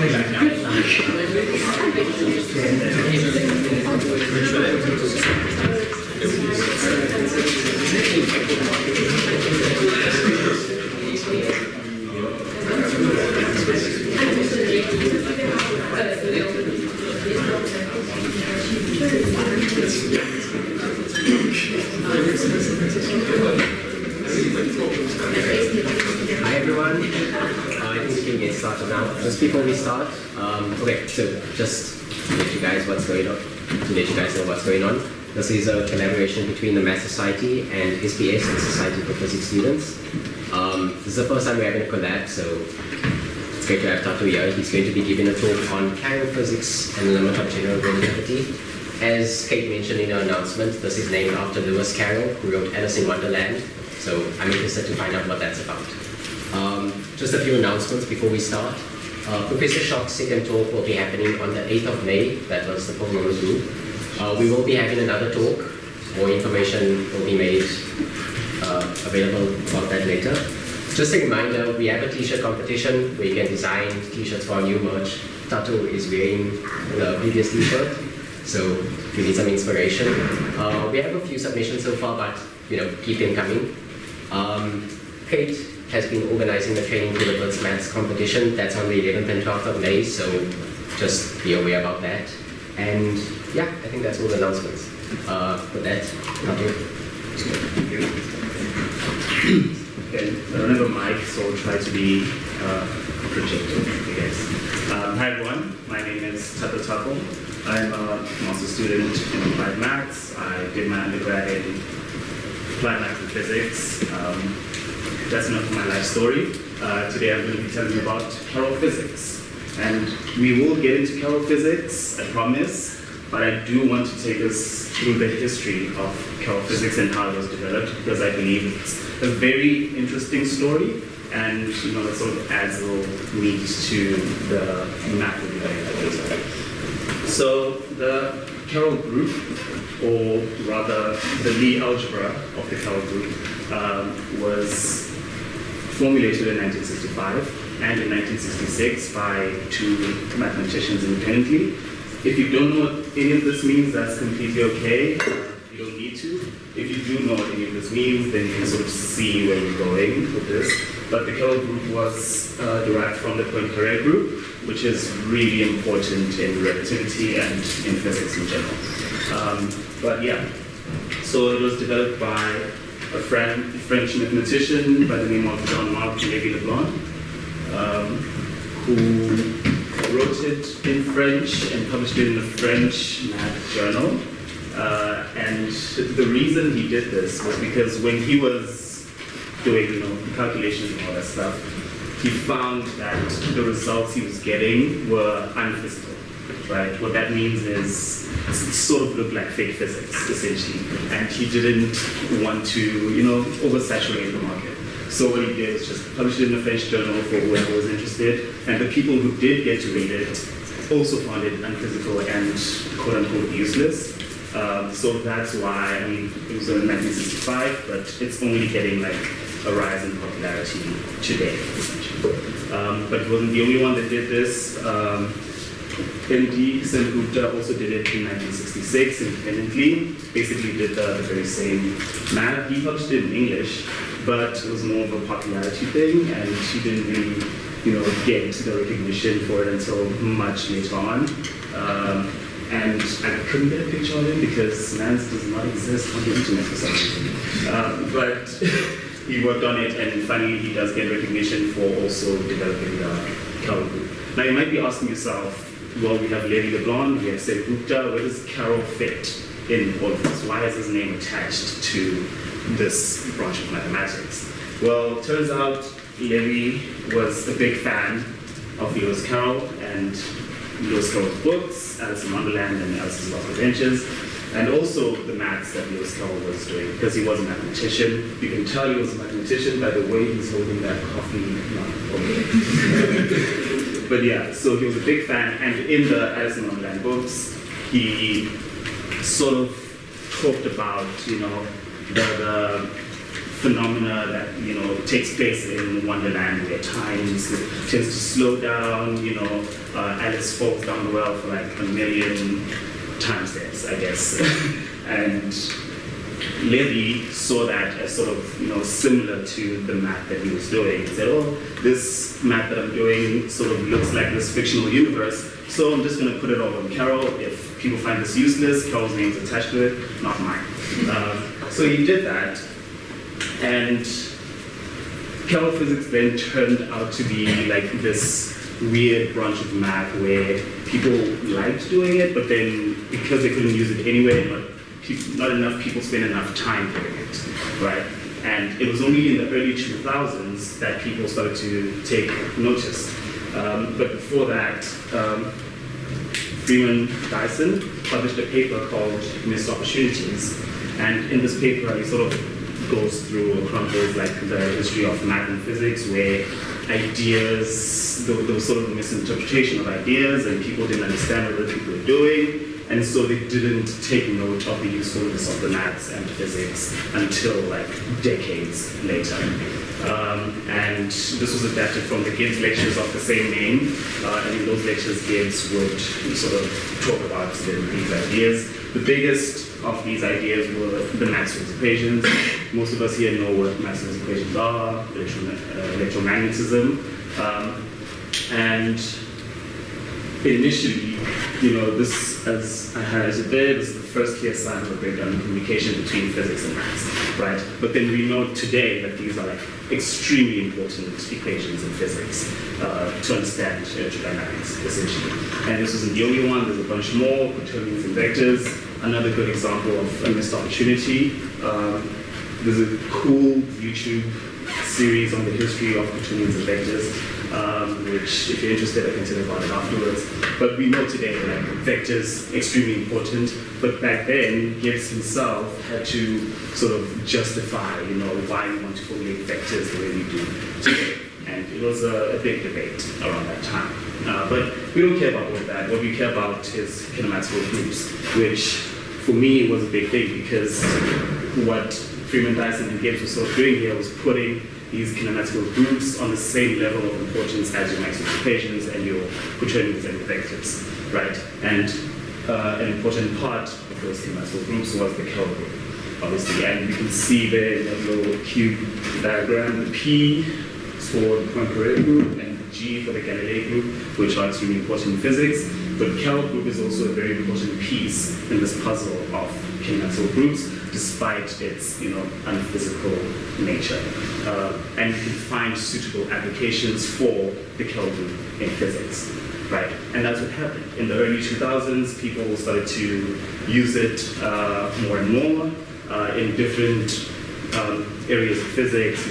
Hi everyone, I think we can get started now. Just before we start, okay, so just to let you guys know what's going on. This is a collaboration between the Math Society and SBS, the Society for Physics Students. This is the first time we're having a collab, so it's great to have Thato here. He's going to be giving a talk on Carroll Physics and the limit of general relativity. As Kate mentioned in her announcement, this is named after Lewis Carroll, who wrote Alice in Wonderland. So I'm interested to find out what that's about. Just a few announcements before we start. Professor Shock's second talk will be happening on the 8th of May. That was the Pokemon group. We will be having another talk. More information will be made available about that later. Just a reminder, we have a t-shirt competition where you can design t-shirts for our new merch. Thato is wearing the previous t-shirt, so if you need some inspiration. We have a few submissions so far, but keep them coming. Kate has been organizing the Training to the Birds Maths competition. That's on the 11th and 12th of May, so just be aware about that. And yeah, I think that's all the announcements. With that, Thato. Okay, I don't have a mic, so I'll try to be projected, I guess. Hi everyone, my name is Thato Thapo. I'm a master's student in applied maths. I did my undergrad in applied maths and physics. That's enough of my life story. Today I'm going to be telling you about Carroll Physics. And we will get into Carroll Physics, I promise, but I do want to take us through the history of Carroll Physics and how it was developed, because I believe it's a very interesting story, and it sort of adds a little meat to the math we'll be learning later. So the Carroll group, or rather the Lie algebra of the Carroll group, was formulated in 1965 and in 1966 by two mathematicians independently. If you don't know what any of this means, that's completely okay. You don't need to. If you do know what any of this means, then you can sort of see where we're going with this. But the Carroll group was derived from the Poincaré group, which is really important in relativity and in physics in general. But yeah, so it was developed by a French mathematician by the name of Jean-Marc Lévy-Leblond, who wrote it in French and published it in a French math journal. And the reason he did this was because when he was doing the calculations and all that stuff, he found that the results he was getting were unphysical, right? What that means is it sort of looked like fake physics, essentially. And he didn't want to, oversaturate the market. So what he did was just publish it in a French journal for whoever was interested. And the people who did get to read it also found it unphysical and quote-unquote useless. So that's why, it was in 1965, but it's only getting like a rise in popularity today, essentially. But it wasn't the only one that did this. N.D. Sen Gupta also did it in 1966 independently. Basically did the very same manner. He published it in English, but it was more of a popularity thing, and he didn't really, get the recognition for it until much later on. And I couldn't get a picture of him because Nance does not exist on the internet for some reason. But he worked on it, and finally he does get recognition for also developing the Carroll group. Now you might be asking yourself, well, we have Lévy-Leblond, we have Sen Gupta, where does Carroll fit in all of this? Why is his name attached to this branch of mathematics? Well, it turns out Lévy was a big fan of Lewis Carroll and Lewis Carroll's books, Alice in Wonderland and Alice's Lost Adventures, and also the maths that Lewis Carroll was doing, because he was a mathematician. You can tell he was a mathematician by the way he's holding that coffee mug. But yeah, so he was a big fan, and in the Alice in Wonderland books, he sort of talked about, the phenomena that takes place in Wonderland, where time tends to slow down. Alice falls down the well for like 1 million times steps, I guess. And Lévy saw that as sort of similar to the math that he was doing. He said, "Oh, this math that I'm doing sort of looks like this fictional universe, so I'm just going to put it all on Carroll. If people find this useless, Carroll's name's attached to it, not mine." So he did that, and Carroll Physics then turned out to be like this weird branch of math where people liked doing it, but then because they couldn't use it anyway, not enough people spent enough time doing it, right? And it was only in the early 2000s that people started to take notice. But before that, Freeman Dyson published a paper called Missed Opportunities. And in this paper, he sort of goes through or chronicles like the history of math and physics, where ideas, there was sort of a misinterpretation of ideas, and people didn't understand what other people were doing. And so they didn't take note of the usefulness of the maths and physics until like decades later. And this was adapted from the Gibbs lectures of the same name. And in those lectures, Gibbs would sort of talk about these ideas. The biggest of these ideas were the Maxwell's equations. Most of us here know what Maxwell's equations are, electromagnetism. And initially, this, as I highlighted there, this is the first clear sign of a breakdown in communication between physics and maths, right? But then we know today that these are like extremely important equations in physics to understand electrodynamics, essentially. And this isn't the only one, there's a bunch more, quaternions and vectors. Another good example of a missed opportunity. There's a cool YouTube series on the history of quaternions and vectors. Which, if you're interested, I can tell you about it afterwards. But we know today that vectors extremely important, but back then, Gibbs himself had to sort of justify, why we want to formulate vectors the way we do today. And it was a big debate around that time. But we don't care about all that. What we care about is kinematical groups, which for me was a big thing, because what Freeman Dyson and Gibbs were sort of doing here was putting these kinematical groups on the same level of importance as your Maxwell's equations and your quaternions and vectors, right? And an important part of those kinematical groups was the Carroll group, obviously. And you can see there in that little cube diagram, the P is for the Poincare group and the G for the Galilei group, which are extremely important in physics. But the Carroll group is also a very important piece in this puzzle of kinematical groups, despite its unphysical nature. And you can find suitable applications for the Carroll group in physics, right? And that's what happened. In the early 2000s, people started to use it more and more in different areas of physics,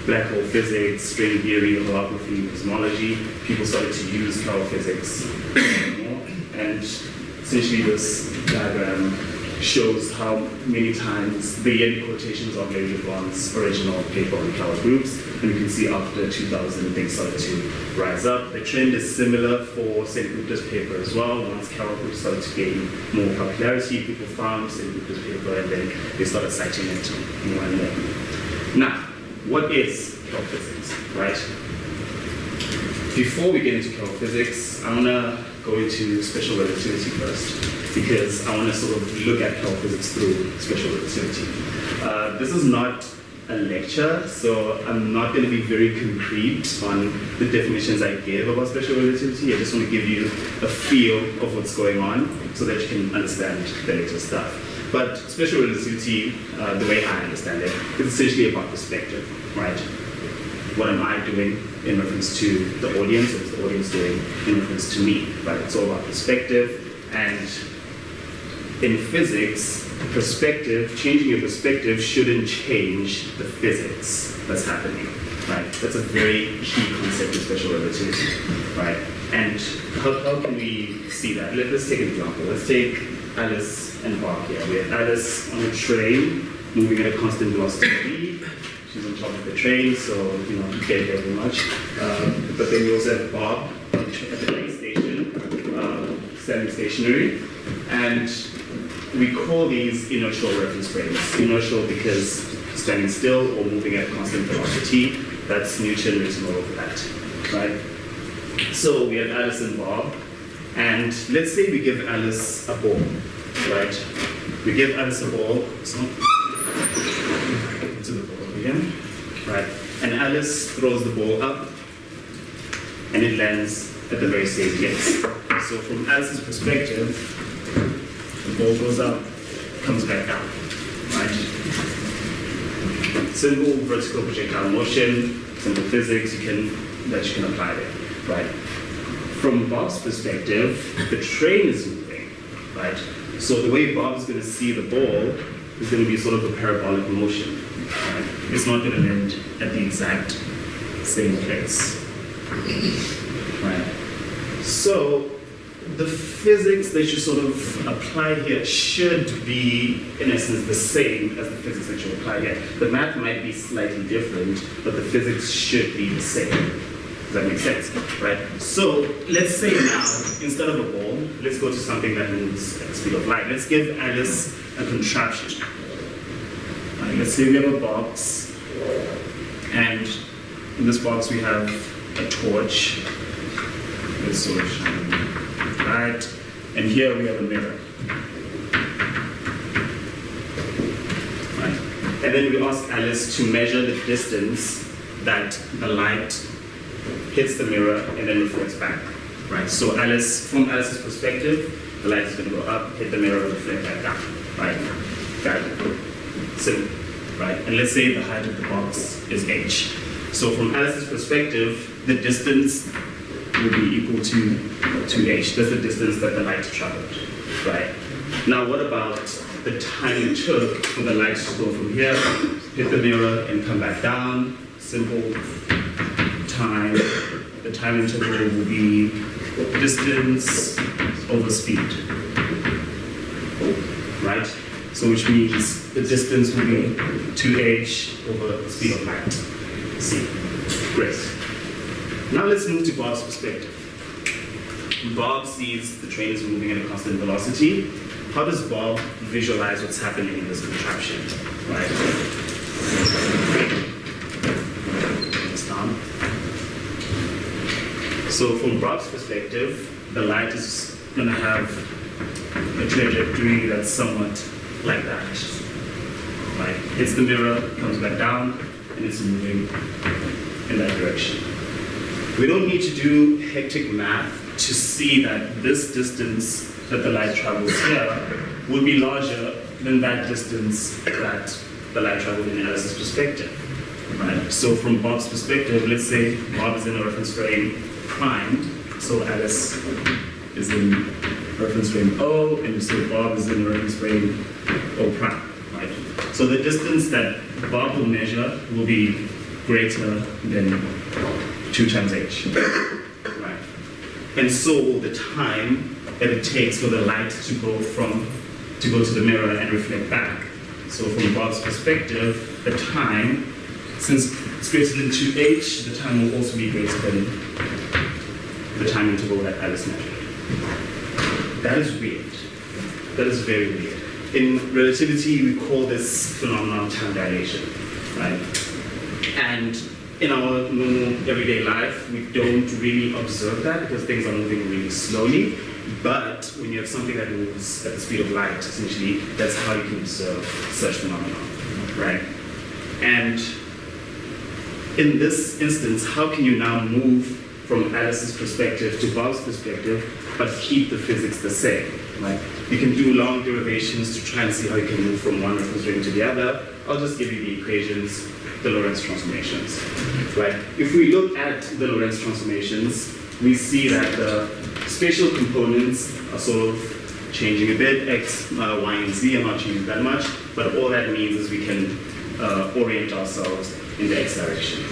black hole physics, string theory, holography, cosmology. People started to use Carroll physics more and more. And essentially this diagram shows how many times the end quotations of Lévy-Leblond's original paper on Carroll groups, and you can see after 2000 things started to rise up. The trend is similar for Sen Gupta's paper as well. Once Carroll groups started to gain more popularity, people found Sen Gupta's paper and then they started citing it more and more. Now, what is Carroll physics, right? Before we get into Carroll physics, I want to go into special relativity first, because I want to sort of look at Carroll physics through special relativity. This is not a lecture, so I'm not going to be very concrete on the definitions I give about special relativity. I just want to give you a feel of what's going on so that you can understand the later stuff. But special relativity, the way I understand it, is essentially about perspective, right? What am I doing in reference to the audience, or what is the audience doing in reference to me, right? It's all about perspective. And in physics, perspective, changing your perspective shouldn't change the physics that's happening, right? That's a very key concept in special relativity, right? And how can we see that? Let's take an example. Let's take Alice and Bob here. We have Alice on a train, moving at a constant velocity v. She's on top of the train, so you can't get very much. But then we also have Bob at the train station, standing stationary, and we call these inertial reference frames. Inertial because standing still or moving at constant velocity. That's Newton written all over that, right? So we have Alice and Bob, and let's say we give Alice a ball, right? We give Alice a ball, so into the ball again, right? And Alice throws the ball up, and it lands at the very same place. So from Alice's perspective, the ball goes up, comes back down, right? Simple vertical projectile motion, simple physics that you can apply there, right? From Bob's perspective, the train is moving, right? So the way Bob's going to see the ball is going to be sort of a parabolic motion, right? It's not going to land at the exact same place, right? So the physics that you sort of apply here should be, in essence, the same as the physics that you apply here. The math might be slightly different, but the physics should be the same. Does that make sense? Right? So let's say now, instead of a ball, let's go to something that moves at the speed of light. Let's give Alice a contraption. Right, let's say we have a box, and in this box we have a torch. Let's sort of shine light, and here we have a mirror. Right? And then we ask Alice to measure the distance that the light hits the mirror and then reflects back. Right? So from Alice's perspective, the light is going to go up, hit the mirror, and reflect back down. Right? Got it. So, right? And let's say the height of the box is h. So from Alice's perspective, the distance will be equal to h. That's the distance that the light traveled, right? Now what about the time it took for the light to go from here, hit the mirror, and come back down? Simple time. The time interval will be distance over speed, right? So which means the distance will be 2h over the speed of light. See? Great. Now let's move to Bob's perspective. Bob sees the train is moving at a constant velocity. How does Bob visualize what's happening in this contraption? Right? It's down. So from Bob's perspective, the light is going to have a trajectory that's somewhat like that. Right? Hits the mirror, comes back down, and it's moving in that direction. We don't need to do hectic math to see that this distance that the light travels here will be larger than that distance that the light traveled in Alice's perspective. Right? So from Bob's perspective, let's say Bob is in a reference frame primed, so Alice is in reference frame O, and you say Bob is in reference frame O prime. Right? So the distance that Bob will measure will be greater than 2 times h. Right. And so the time that it takes for the light to go to the mirror and reflect back. So from Bob's perspective, the time, since it's greater than 2h, the time will also be greater than the time interval that Alice measured. That is weird. That is very weird. In relativity, we call this phenomenon time dilation, right? And in our normal everyday life, we don't really observe that because things are moving really slowly. But when you have something that moves at the speed of light, essentially, that's how you can observe such phenomena, right? And in this instance, how can you now move from Alice's perspective to Bob's perspective, but keep the physics the same, right? You can do long derivations to try and see how you can move from one reference frame to the other. I'll just give you the equations, the Lorentz transformations, right? If we look at the Lorentz transformations, we see that the spatial components are sort of changing a bit. X, Y, and Z are not changing that much, but all that means is we can orient ourselves in the X direction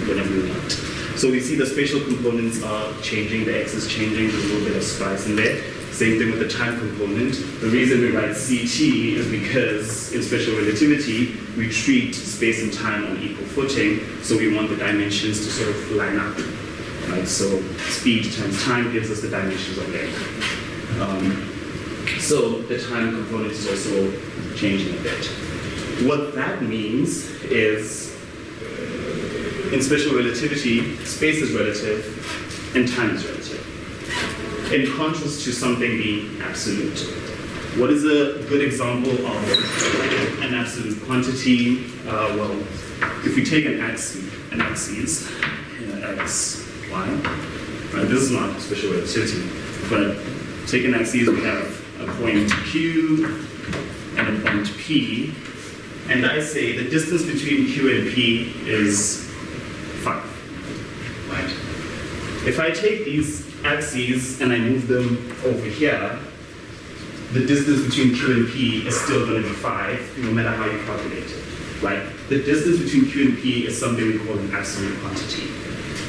whenever we want. So we see the spatial components are changing, the X is changing, there's a little bit of spice in there. Same thing with the time component. The reason we write CT is because in special relativity, we treat space and time on equal footing, so we want the dimensions to sort of line up. Right? So speed times time gives us the dimensions of length. So the time component is also changing a bit. What that means is, in special relativity, space is relative and time is relative, in contrast to something being absolute. What is a good example of an absolute quantity? Well, if we take an axis, x, y, right, this is not special relativity, but take an axis, we have a point Q and a point P, and I say the distance between Q and P is 5, right? If I take these axes and I move them over here, the distance between Q and P is still going to be 5, no matter how you calculate it, right? The distance between Q and P is something we call an absolute quantity,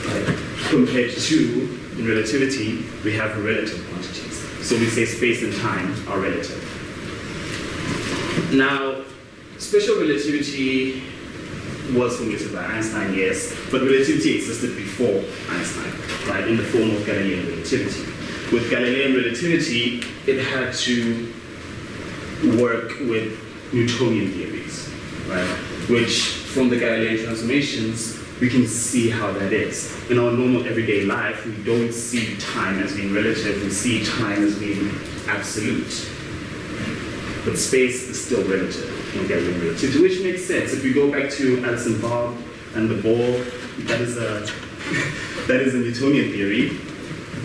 right? Compared to, in relativity, we have relative quantities. So we say space and time are relative. Now, special relativity was formulated by Einstein, yes, but relativity existed before Einstein, right, in the form of Galilean relativity. With Galilean relativity, it had to work with Newtonian theories, right, which from the Galilean transformations, we can see how that is. In our normal everyday life, we don't see time as being relative, we see time as being absolute. But space is still relative in Galilean relativity, which makes sense. If we go back to Alice and Bob and the ball, that is a Newtonian theory,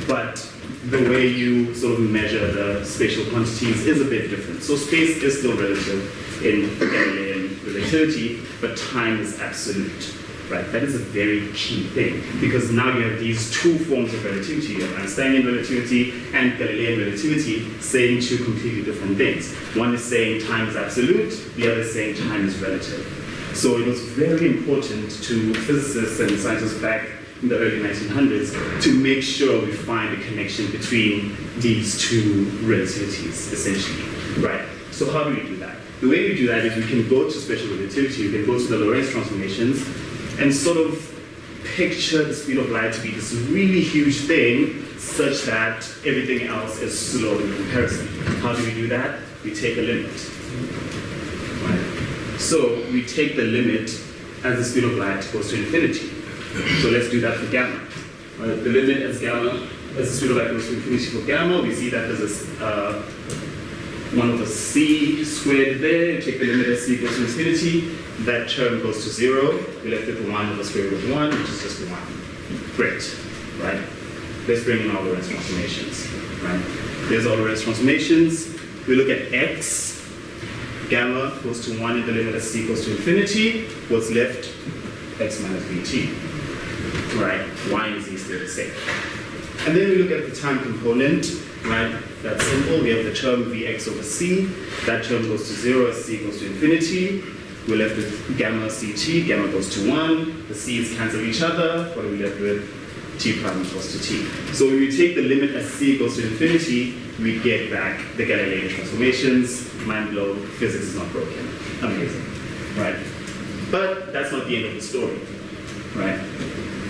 but the way you sort of measure the spatial quantities is a bit different. So space is still relative in Galilean relativity, but time is absolute. Right, that is a very key thing, because now you have these two forms of relativity. You have Einsteinian relativity and Galilean relativity saying two completely different things. One is saying time is absolute, the other is saying time is relative. So it was very important to physicists and scientists back in the early 1900s to make sure we find a connection between these two relativities, essentially. Right, so how do we do that? The way we do that is we can go to special relativity, we can go to the Lorentz transformations, and sort of picture the speed of light to be this really huge thing such that everything else is slow in comparison. How do we do that? We take a limit. Right? So we take the limit as the speed of light goes to infinity. So let's do that for gamma. Right? The limit as gamma, as the speed of light goes to infinity for gamma, we see that there's this 1 over c squared there. You take the limit as c goes to infinity. That term goes to 0. We're left with 1 over square root of 1, which is just 1. Great, right? Let's bring in all Lorentz transformations, right? There's all Lorentz transformations. We look at x. Gamma goes to 1 in the limit as c goes to infinity. What's left? X minus vt, right? Y and z stay the same. And then we look at the time component, right? That's simple. We have the term vx over c. That term goes to 0 as c goes to infinity. We're left with gamma ct. Gamma goes to 1. The c's cancel each other. What are we left with? T prime equals to t. So when we take the limit as c goes to infinity, we get back the Galilean transformations. Mind blown. Physics is not broken. Amazing, right? But that's not the end of the story, right?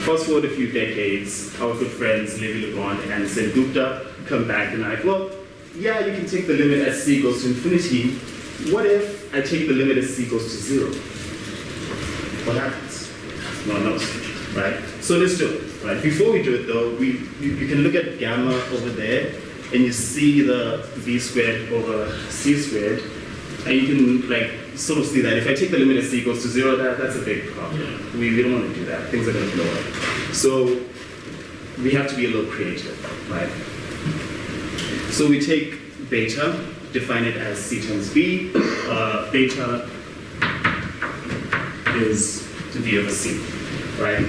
Fast forward a few decades, our good friends Lévy-Leblond and Sen Gupta come back and are like, well, yeah, you can take the limit as c goes to infinity. What if I take the limit as c goes to 0? What happens? No one knows, right? So let's do it, right? Before we do it though, you can look at gamma over there and you see the v squared over c squared, and you can like sort of see that if I take the limit as c goes to 0, that's a big problem. We don't want to do that. Things are going to blow up. So we have to be a little creative, right? So we take beta, define it as c times v. Beta is v over c, right?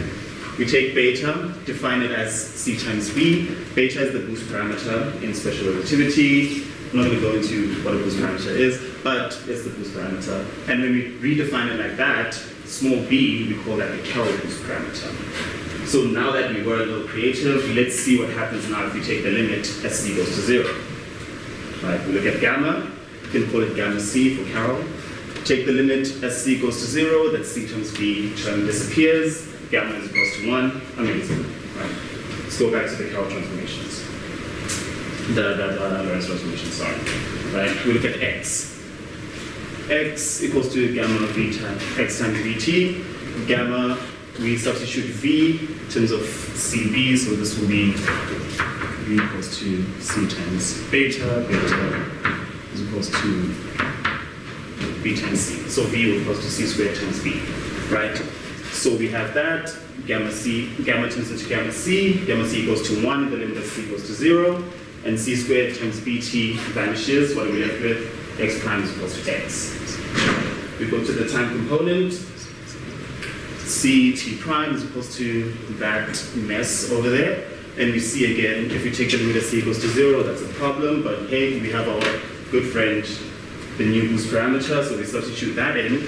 We take beta, define it as c times v. Beta is the boost parameter in special relativity. I'm not going to go into what a boost parameter is, but it's the boost parameter. And when we redefine it like that, small b, we call that the Carroll boost parameter. So now that we were a little creative, let's see what happens now if we take the limit as c goes to 0. Right, we look at gamma, you can call it gamma c for Carroll. Take the limit as c goes to 0, that c times v term disappears, gamma is equals to 1, amazing, right? Let's go back to the Carroll transformations. The Lorentz transformation, sorry. Right, we look at x. x equals to gamma v times x times vt. Gamma, we substitute v in terms of cv, so this will be v equals to c times beta, beta is equals to b times c. So v equals to c squared times b, right? So we have that, gamma turns into gamma c equals to 1 in the limit of c equals to 0, and c squared times bt vanishes. What are we left with? X prime is equals to x. We go to the time component, c t prime is equals to that mess over there, and we see again, if we take the limit of c equals to 0, that's a problem, but hey, we have our good friend, the Newton's parameter, so we substitute that in,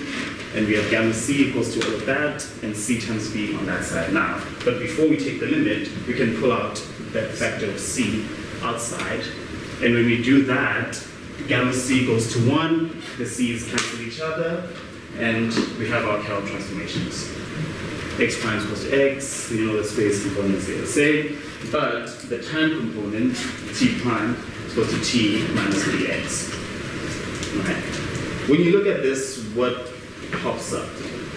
and we have gamma c equals to all of that, and c times b on that side now. But before we take the limit, we can pull out that factor of c outside, and when we do that, gamma c goes to 1, the c's cancel each other, and we have our Carroll transformations. X prime is equals to x, you know the space components are the same, but the time component, t prime, is equal to t minus dx. Right. When you look at this, what pops up?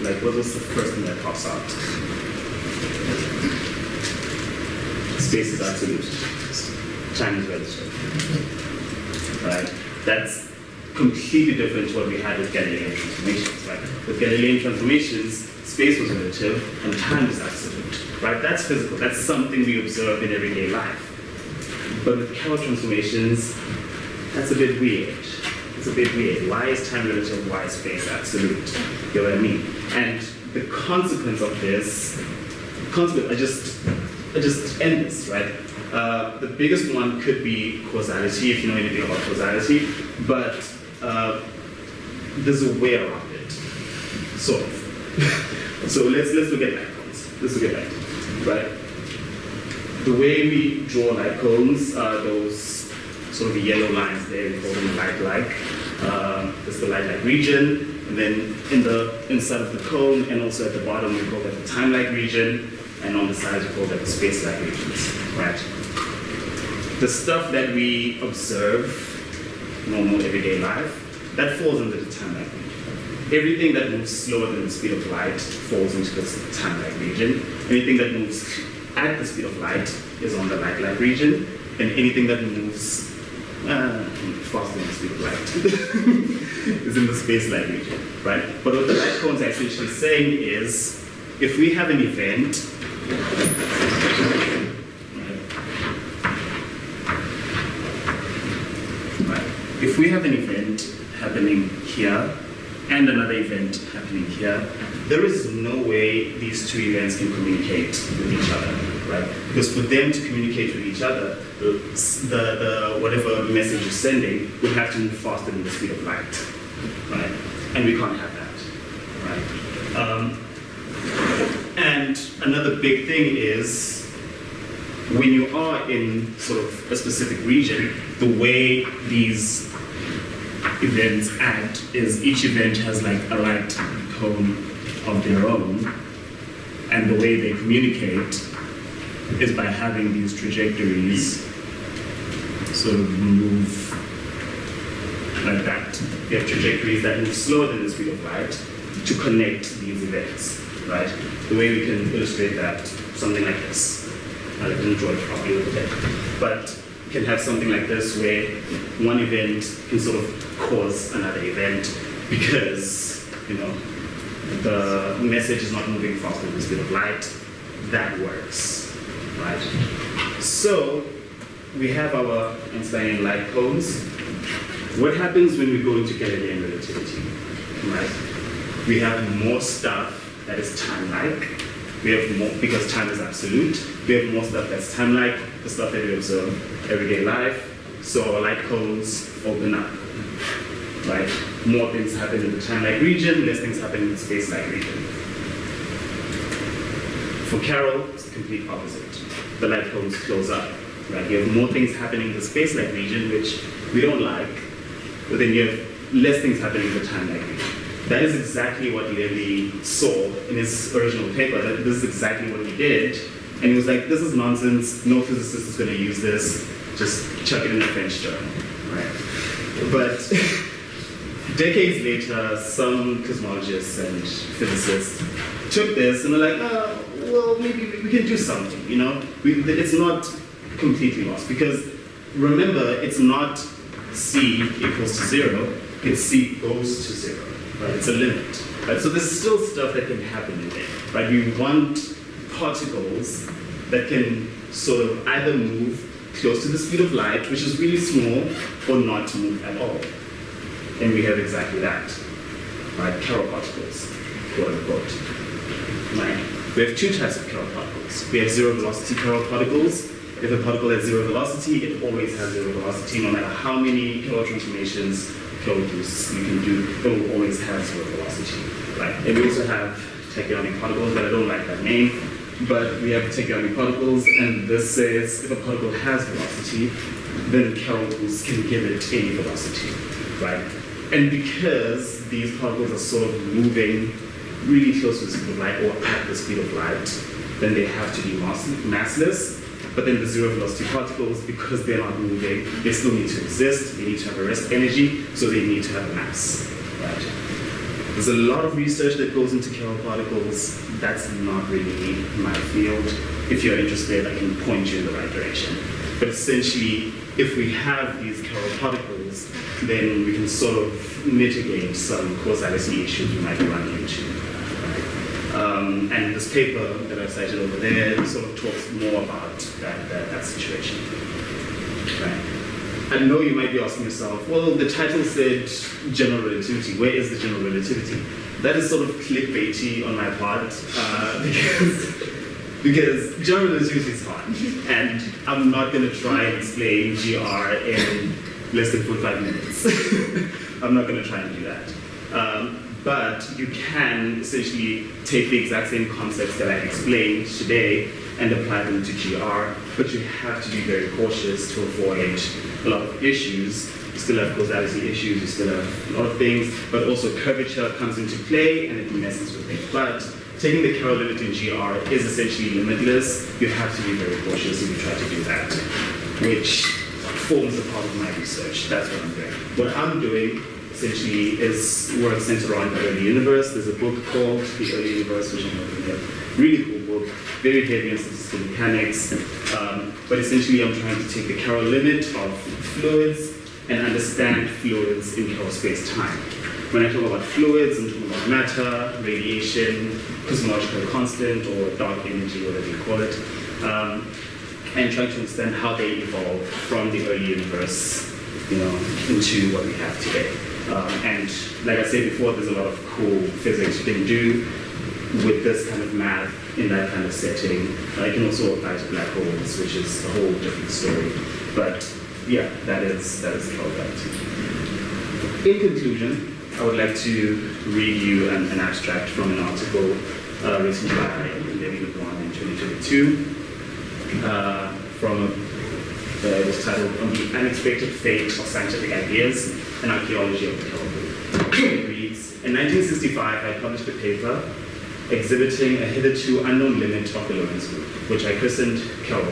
Like, what was the first thing that pops out? Space is absolute. Time is relative. Right? That's completely different to what we had with Galilean transformations, right? With Galilean transformations, space was relative and time is absolute, right? That's physical. That's something we observe in everyday life. But with Carroll transformations, that's a bit weird. It's a bit weird. Why is time relative? Why is space absolute? You know what I mean? And the consequence of this, I just end this, right? The biggest one could be causality, if you know anything about causality, but there's a way around it, sort of. So let's look at light cones. Let's look at light cones, right? The way we draw light cones are those sort of yellow lines there, we call them light-like. That's the light-like region, and then in the inside of the cone, and also at the bottom, we call that the time-like region, and on the sides, we call that the space-like regions, right? The stuff that we observe, normal everyday life, that falls into the time-like region. Everything that moves slower than the speed of light falls into the time-like region. Anything that moves at the speed of light is on the light-like region, and anything that moves faster than the speed of light is in the space-like region, right? But what the light cones are essentially saying is, if we have an event, if we have an event happening here and another event happening here, there is no way these two events can communicate with each other, right? Because for them to communicate with each other, the whatever message you're sending would have to move faster than the speed of light, right? And we can't have that, right? And another big thing is, when you are in sort of a specific region, the way these events act is each event has like a light cone of their own, and the way they communicate is by having these trajectories sort of move like that. You have trajectories that move slower than the speed of light to connect these events, right? The way we can illustrate that, something like this. I didn't draw it properly with it, but you can have something like this where one event can sort of cause another event because, you know, the message is not moving faster than the speed of light. That works, right? So we have our Einsteinian light cones. What happens when we go into Galilean relativity, right? We have more stuff that is time-like. We have more, because time is absolute, we have more stuff that's time-like, the stuff that we observe everyday life. So our light cones open up, right? More things happen in the time-like region, less things happen in the space-like region. For Carroll, it's the complete opposite. The light cones close up, right? You have more things happening in the space-like region, which we don't like, but then you have less things happening in the time-like region. That is exactly what Lévy saw in his original paper. That this is exactly what he did. And he was like, this is nonsense. No physicist is going to use this. Just chuck it in a French journal. Right? But decades later, some cosmologists and physicists took this and were like, oh, well, maybe we can do something, you know? It's not completely lost, because remember, it's not C equals to 0, it's C goes to 0, right? It's a limit, right? So there's still stuff that can happen in there, right? We want particles that can sort of either move close to the speed of light, which is really small, or not move at all. And we have exactly that, right? Carroll particles, quote unquote. Right? We have two types of Carroll particles. We have zero velocity Carroll particles. If a particle has zero velocity, it always has zero velocity, no matter how many Carroll transformations, Carroll boosts you can do, it will always have zero velocity, right? And we also have tachyonic particles, but I don't like that name. But we have tachyonic particles, and this says if a particle has velocity, then Carroll boosts can give it any velocity, right? And because these particles are sort of moving really close to the speed of light or at the speed of light, then they have to be massless. But then the zero velocity particles, because they're not moving, they still need to exist, they need to have a rest energy, so they need to have a mass, right? There's a lot of research that goes into Carroll particles. That's not really my field. If you're interested, I can point you in the right direction. But essentially, if we have these Carroll particles, then we can sort of mitigate some causality issues we might run into. And this paper that I cited over there sort of talks more about that situation. Right. I know you might be asking yourself, well, the title said general relativity. Where is the general relativity? That is sort of clickbaity on my part because general relativity is hard. And I'm not going to try and explain GR in less than 45 minutes. I'm not going to try and do that. But you can essentially take the exact same concepts that I explained today and apply them to GR, but you have to be very cautious to avoid a lot of issues. You still have causality issues, you still have a lot of things, but also curvature comes into play and it messes with things. But taking the Carroll limit in GR is essentially limitless. You have to be very cautious if you try to do that, which forms a part of my research. That's what I'm doing. What I'm doing essentially is work centered around the early universe. There's a book called The Early Universe, which I'm looking at. Really cool book, very heavy on statistical mechanics. But essentially I'm trying to take the Carroll limit of fluids and understand fluids in Carroll space-time. When I talk about fluids, I'm talking about matter, radiation, cosmological constant, or dark energy, whatever you call it. And trying to understand how they evolved from the early universe, you know, into what we have today. And like I said before, there's a lot of cool physics you can do with this kind of math in that kind of setting. I can also apply to black holes, which is a whole different story. But yeah, that is Carroll relativity. In conclusion, I would like to read you an abstract from an article written by Lévy-Leblond in 2022 it was titled On the Unexpected Fate of Scientific Ideas and Archaeology of the Carroll Group. It reads, in 1965, I published a paper exhibiting a hitherto unknown limit of the Lorentz group, which I christened Carroll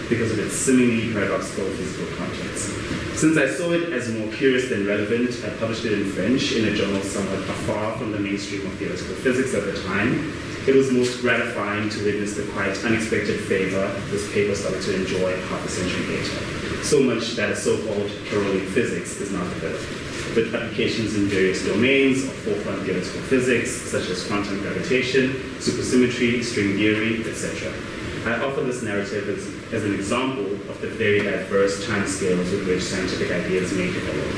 because of its seemingly paradoxical physical contents. Since I saw it as more curious than relevant, I published it in French in a journal somewhat afar from the mainstream of theoretical physics at the time. It was most gratifying to witness the quite unexpected favor this paper started to enjoy half a century later. So much that a so-called Carrollian physics is now developed, with applications in various domains of forefront theoretical physics, such as quantum gravitation, supersymmetry, string theory, etc. I offer this narrative as an example of the very diverse timescales with which scientific ideas may develop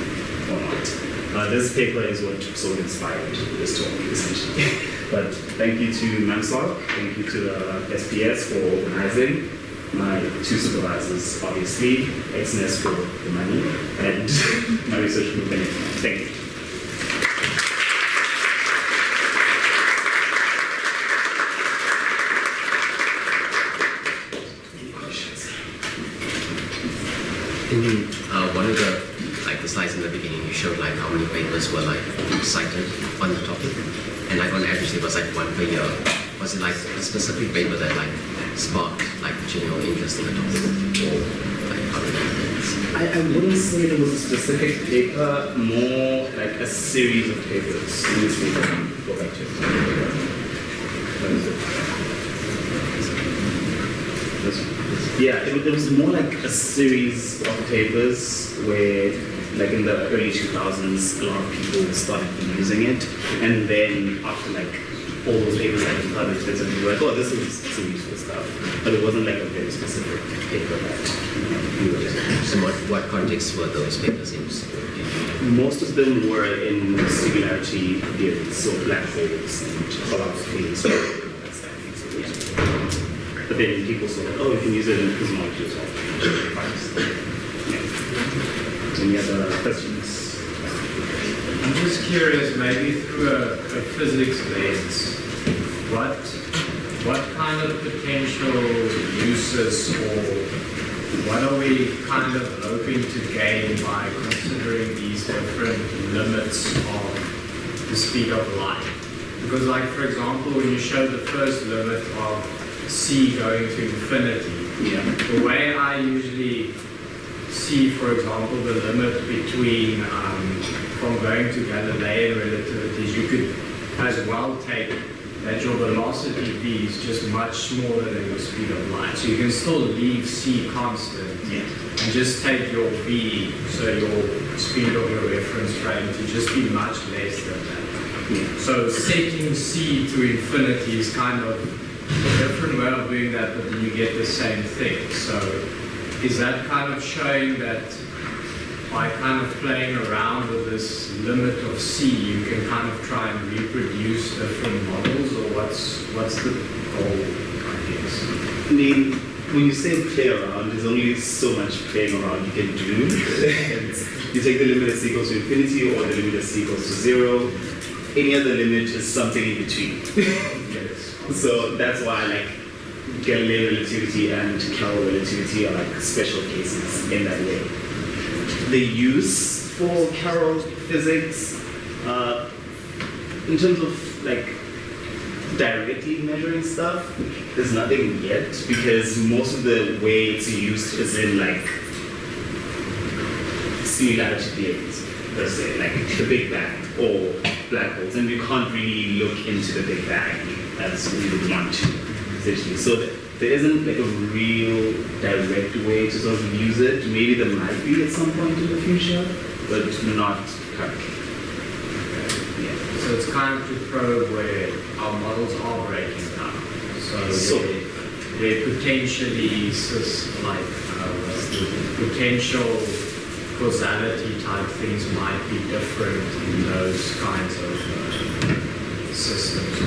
or not. This paper is what sort of inspired this talk, essentially. But thank you to MAMSOC, thank you to the SPS for organizing, my two supervisors, obviously, XNS for the money, and my research group. Thank you. In one of the slides in the beginning, you showed how many papers were cited on the topic, and on average it was one per year. Was it a specific paper that sparked genuine interest in the topic, or how did that happen? I I wouldn't say there was a specific paper, more like a series of papers. Let me see if I can go back to it. Yeah, it was more like a series of papers where, like in the early 2000s, a lot of people started using it, and then after like all those papers had been published, they were like, oh, this is some useful stuff, but it wasn't like a very specific paper that we were using. So what context were those papers in? Most of them were in singularity theories, so black holes and philosophy. So but then people saw that, oh, we can use it in cosmology as well. Yeah. Any other questions? I'm just curious, maybe through a physics lens, what kind of potential uses or what are we kind of hoping to gain by considering these different limits of the speed of light? Because like, for example, when you showed the first limit of c going to infinity, the way I usually see, for example, the limit between from going to Galilean relativity is you could as well take that your velocity v is just much smaller than your speed of light. So you can still leave c constant and just take your v, so your speed of your reference frame, to just be much less than that. So setting c to infinity is kind of a different way of doing that, but then you get the same thing. So is that kind of showing that by kind of playing around with this limit of c, you can kind of try and reproduce different models, or what's the goal, I guess? I mean, when you say play around, there's only so much playing around you can do. You take the limit as equals to infinity, or the limit as equals to 0. Any other limit is something in between. So that's why like Galilean relativity and Carroll relativity are like special cases in that way. The use for Carroll physics, in terms of like directly measuring stuff, there's nothing yet, because most of the way it's used is in like singularity theories, per se, like the Big Bang or black holes, and we can't really look into the Big Bang as we would want to, essentially. So there isn't like a real direct way to sort of use it. Maybe there might be at some point in the future, but not currently. Yeah. So it's kind of to probe where our models are breaking down. So they're potentially like the potential causality type things might be different in those kinds of systems.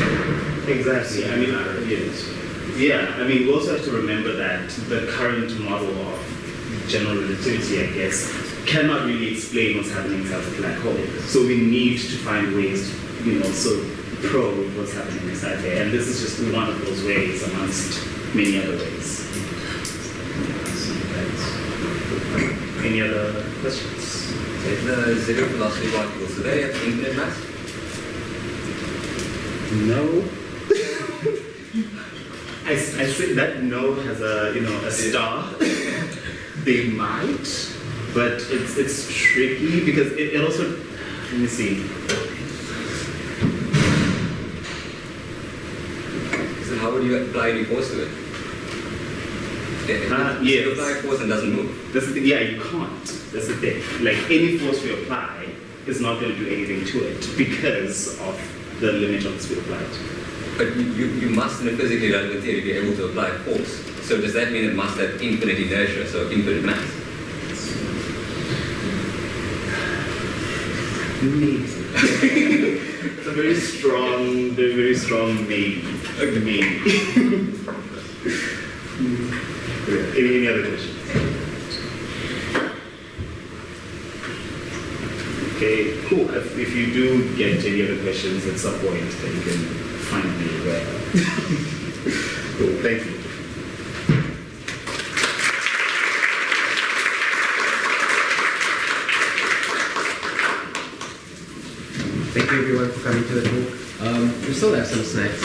Exactly. I mean, yes. Yeah, I mean, we also have to remember that the current model of general relativity, I guess, cannot really explain what's happening inside the black hole. So we need to find ways to, sort of probe what's happening inside there. And this is just one of those ways amongst many other ways. Any other questions? So the zero velocity particles, do they have infinite mass? No. I say that no has a a star. They might, but it's tricky because it also, let me see. So how would you apply any force to it? Yes. You apply force and doesn't move. That's the thing. Yeah, you can't. That's the thing. Like any force we apply is not going to do anything to it because of the limit of the speed of light. But you must, in a physically relevant theory, be able to apply force. So does that mean it must have infinite inertia, so infinite mass? Maybe. It's a very strong maybe. Maybe. Any other questions? Okay, cool. If you do get any other questions at some point, then you can find me there. Cool, thank you. Thank you everyone for coming to the talk. We still have some snacks.